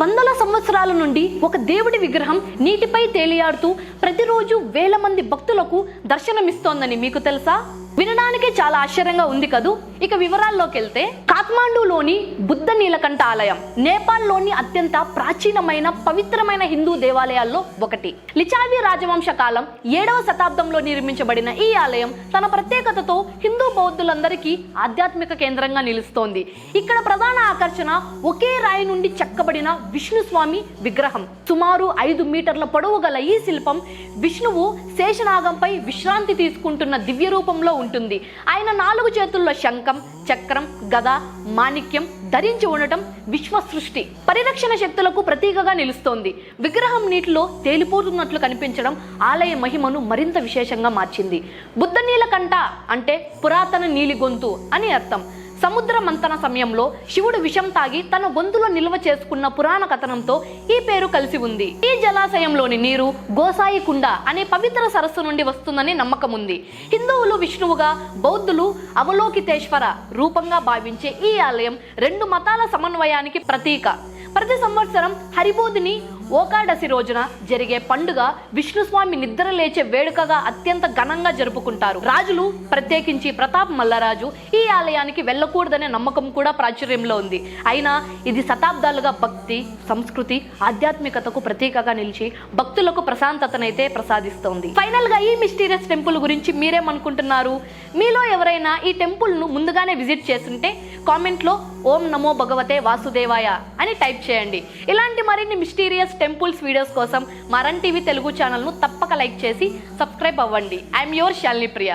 వందల సంవత్సరాల నుండి ఒక దేవుడి విగ్రహం నీటిపై తేలియాడుతూ ప్రతిరోజు వేల మంది భక్తులకు దర్శనమిస్తోందని మీకు తెలుసా? వినడానికి చాలా ఆశ్చర్యంగా ఉంది కదూ. ఇక వివరాల్లోకి వెళ్తే, కాఠ్మాండూలోని బుద్ధ నీలకంఠ ఆలయం నేపాల్లోని అత్యంత ప్రాచీనమైన పవిత్రమైన హిందూ దేవాలయాల్లో ఒకటి. లిచావి రాజవంశ కాలం 7వ శతాబ్దంలో నిర్మించబడిన ఈ ఆలయం తన ప్రత్యేకతతో హిందూ బౌద్ధులందరికీ ఆధ్యాత్మిక కేంద్రంగా నిలుస్తోంది. ఇక్కడ ప్రధాన ఆకర్షణ ఒకే రాయి నుండి చెక్కబడిన విష్ణుస్వామి విగ్రహం. సుమారు 5 మీటర్ల పొడవు గల ఈ శిల్పం విష్ణువు శేషనాగంపై విశ్రాంతి తీసుకుంటున్న దివ్య రూపంలో ఉంటుంది. ఆయన 4 చేతుల్లో శంఖం, చక్రం, గద, మాణిక్యం ధరించి ఉండటం విశ్వ సృష్టి పరిరక్షణ శక్తులకు ప్రతీకగా నిలుస్తోంది. విగ్రహం నీటిలో తేలిపోతున్నట్లు కనిపించడం ఆలయ మహిమను మరింత విశేషంగా మార్చింది. బుద్ధ నీలకంఠ అంటే పురాతన నీలి గొంతు అని అర్థం. సముద్ర మంతన సమయంలో శివుడు విషం తాగి తన గొంతులో నిల్వ చేసుకున్న పురాణ కథనంతో ఈ పేరు కలిసి ఉంది. ఈ జలాశయంలోని నీరు గోసాయి కుండ అనే పవిత్ర సరస్సు నుండి వస్తుందని నమ్మకం ఉంది. హిందువులు విష్ణువుగా, బౌద్ధులు అవలోకితేశ్వర రూపంగా భావించే ఈ ఆలయం 2 మతాల సమన్వయానికి ప్రతీక. ప్రతి సంవత్సరం హరిబోధిని ఓకాదశి రోజున జరిగే పండుగ విష్ణుస్వామి నిద్ర లేచే వేడుకగా అత్యంత ఘనంగా జరుపుకుంటారు. రాజులు, ప్రత్యేకించి ప్రతాప్ మల్లరాజు ఈ ఆలయానికి వెళ్ళకూడదనే నమ్మకం కూడా ప్రాచుర్యంలో ఉంది. అయినా ఇది శతాబ్దాలుగా భక్తి, సంస్కృతి, ఆధ్యాత్మికతకు ప్రతీకగా నిలిచి భక్తులకు ప్రశాంతతనైతే ప్రసాదిస్తోంది. ఫైనల్ గా ఈ మిస్టీరియస్ టెంపుల్ గురించి మీరేమనుకుంటున్నారు? మీలో ఎవరైనా ఈ టెంపుల్ ను ముందుగానే విజిట్ చేస్తుంటే కామెంట్ లో ఓం నమో భగవతే వాసుదేవాయ అని టైప్ చేయండి. ఇలాంటి మరిన్ని మిస్టీరియస్ టెంపుల్స్ వీడియోస్ కోసం మా రన్ టీవీ తెలుగు ఛానల్ను తప్పక లైక్ చేసి సబ్స్క్రైబ్ అవ్వండి. I'm your Shalini Priya.